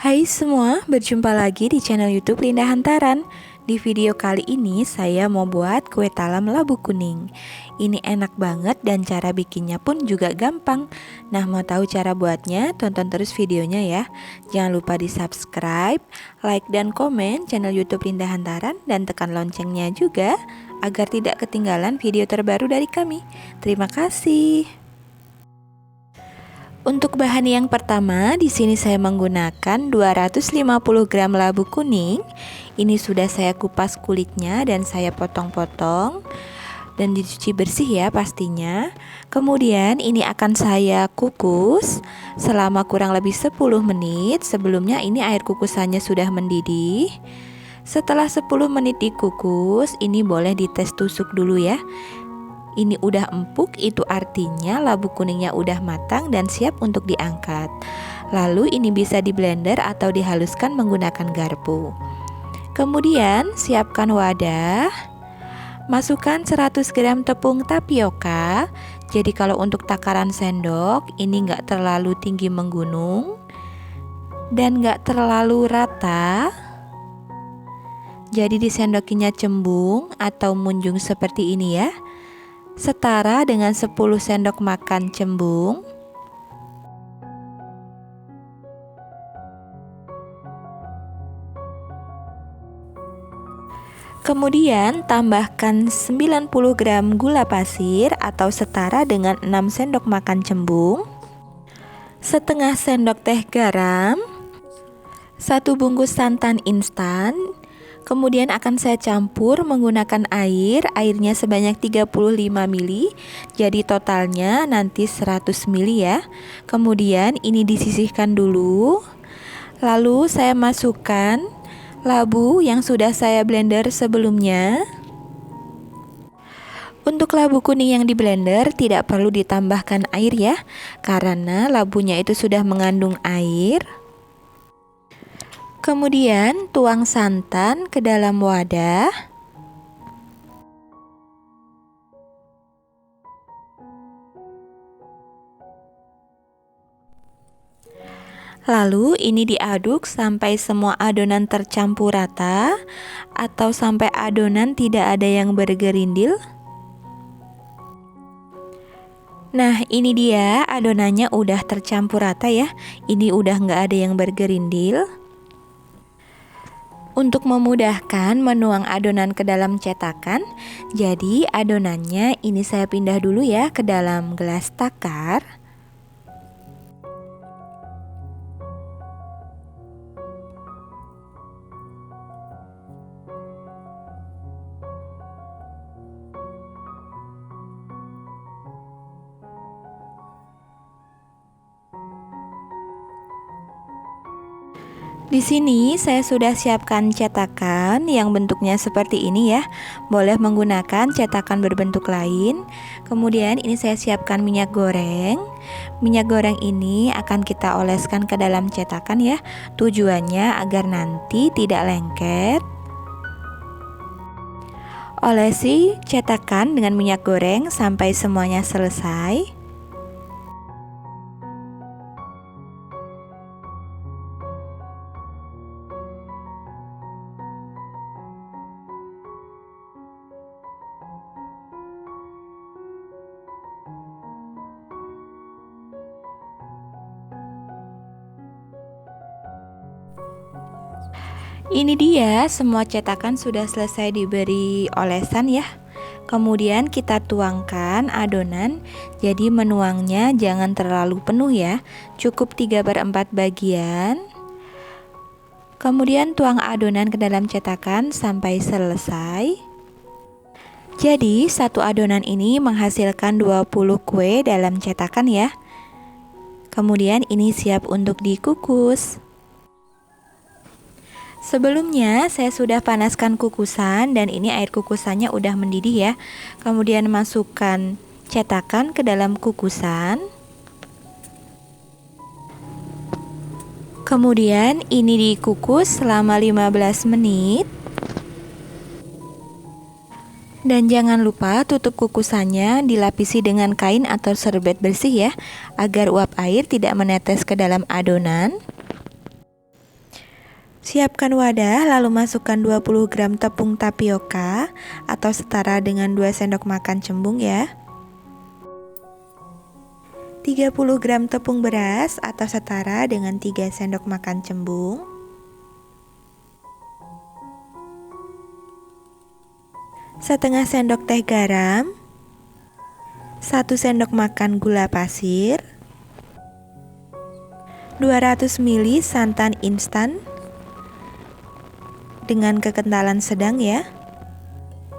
Hai semua, berjumpa lagi di channel YouTube Linda Hantaran. Di video kali ini saya mau buat kue talam labu kuning. Ini enak banget dan cara bikinnya pun juga gampang. Nah, mau tahu cara buatnya? Tonton terus videonya ya. Jangan lupa di subscribe, like dan komen channel YouTube Linda Hantaran dan tekan loncengnya juga agar tidak ketinggalan video terbaru dari kami. Terima kasih. Untuk bahan yang pertama, di sini saya menggunakan 250 gram labu kuning. Ini sudah saya kupas kulitnya dan saya potong-potong dan dicuci bersih ya pastinya. Kemudian ini akan saya kukus selama kurang lebih 10 menit. Sebelumnya ini air kukusannya sudah mendidih. Setelah 10 menit dikukus, ini boleh dites tusuk dulu ya. Ini udah empuk, itu artinya labu kuningnya udah matang dan siap untuk diangkat. Lalu ini bisa di blender atau dihaluskan menggunakan garpu. Kemudian siapkan wadah. Masukkan 100 gram tepung tapioka. Jadi kalau untuk takaran sendok, ini nggak terlalu tinggi menggunung dan nggak terlalu rata. Jadi disendokinya cembung atau munjung seperti ini ya. Setara dengan 10 sendok makan cembung. Kemudian tambahkan 90 gram gula pasir atau setara dengan 6 sendok makan cembung, setengah sendok teh garam, 1 bungkus santan instan. Kemudian akan saya campur menggunakan airnya sebanyak 35 ml. Jadi totalnya nanti 100 ml ya. Kemudian ini disisihkan dulu. Lalu saya masukkan labu yang sudah saya blender sebelumnya. Untuk labu kuning yang di blender tidak perlu ditambahkan air ya, karena labunya itu sudah mengandung air. Kemudian tuang santan ke dalam wadah. Lalu ini diaduk sampai semua adonan tercampur rata atau sampai adonan tidak ada yang bergerindil. Nah, ini dia adonannya udah tercampur rata ya. Ini udah nggak ada yang bergerindil. Untuk memudahkan menuang adonan ke dalam cetakan, jadi adonannya ini saya pindah dulu ya ke dalam gelas takar. Di sini saya sudah siapkan cetakan yang bentuknya seperti ini ya. Boleh menggunakan cetakan berbentuk lain. Kemudian ini saya siapkan minyak goreng. Minyak goreng ini akan kita oleskan ke dalam cetakan ya. Tujuannya agar nanti tidak lengket. Olesi cetakan dengan minyak goreng sampai semuanya selesai. Ini dia semua cetakan sudah selesai diberi olesan ya. Kemudian kita tuangkan adonan. Jadi menuangnya jangan terlalu penuh ya. Cukup 3/4 bagian. Kemudian tuang adonan ke dalam cetakan sampai selesai. Jadi satu adonan ini menghasilkan 20 kue dalam cetakan ya. Kemudian ini siap untuk dikukus. Sebelumnya saya sudah panaskan kukusan dan ini air kukusannya udah mendidih ya. Kemudian masukkan cetakan ke dalam kukusan. Kemudian ini dikukus selama 15 menit. Dan jangan lupa tutup kukusannya dilapisi dengan kain atau serbet bersih ya, agar uap air tidak menetes ke dalam adonan. Siapkan wadah, lalu masukkan 20 gram tepung tapioka atau setara dengan 2 sendok makan cembung ya. 30 gram tepung beras atau setara dengan 3 sendok makan cembung. Setengah sendok teh garam. 1 sendok makan gula pasir. 200 ml santan instan dengan kekentalan sedang ya.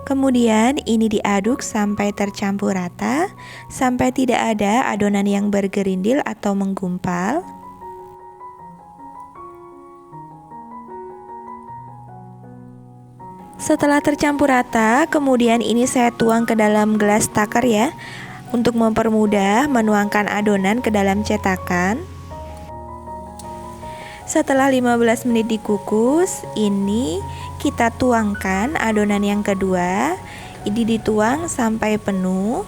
Kemudian ini diaduk sampai tercampur rata, sampai tidak ada adonan yang bergerindil atau menggumpal. Setelah tercampur rata, kemudian ini saya tuang ke dalam gelas taker ya, untuk mempermudah menuangkan adonan ke dalam cetakan. Setelah 15 menit dikukus, ini kita tuangkan adonan yang kedua. Ini dituang sampai penuh.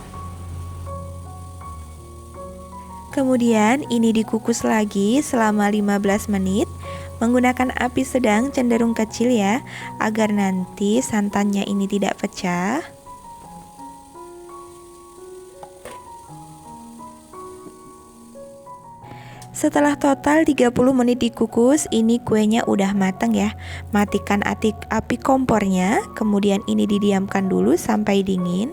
Kemudian ini dikukus lagi selama 15 menit menggunakan api sedang cenderung kecil ya, agar nanti santannya ini tidak pecah. Setelah total 30 menit dikukus, ini kuenya udah matang ya. Matikan api kompornya, kemudian ini didiamkan dulu sampai dingin.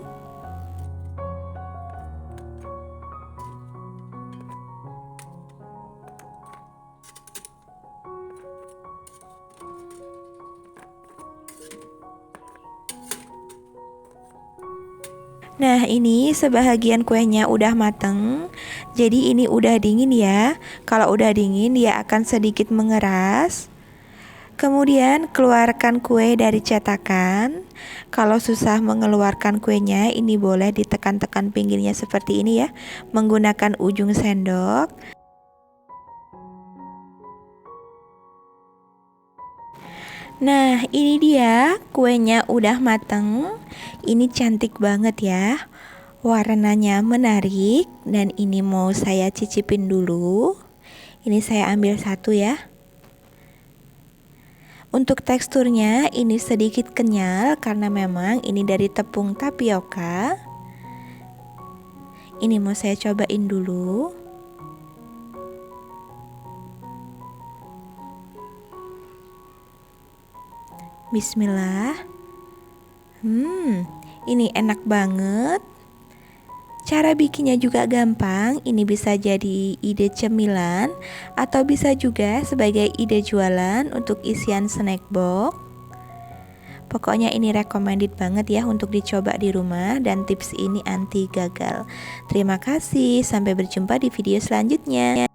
Nah, ini sebahagian kuenya udah mateng. Jadi ini udah dingin ya. Kalau udah dingin dia akan sedikit mengeras. Kemudian keluarkan kue dari cetakan. Kalau susah mengeluarkan kuenya, ini boleh ditekan-tekan pinggirnya seperti ini ya, menggunakan ujung sendok. Nah, ini dia kuenya udah mateng. Ini cantik banget ya. Warnanya menarik dan ini mau saya cicipin dulu. Ini saya ambil satu ya. Untuk teksturnya ini sedikit kenyal karena memang ini dari tepung tapioka. Ini mau saya cobain dulu. Bismillah. Ini enak banget. Cara bikinnya juga gampang. Ini bisa jadi ide cemilan atau bisa juga sebagai ide jualan untuk isian snack box. Pokoknya ini recommended banget ya untuk dicoba di rumah, dan tips ini anti gagal. Terima kasih, sampai berjumpa di video selanjutnya.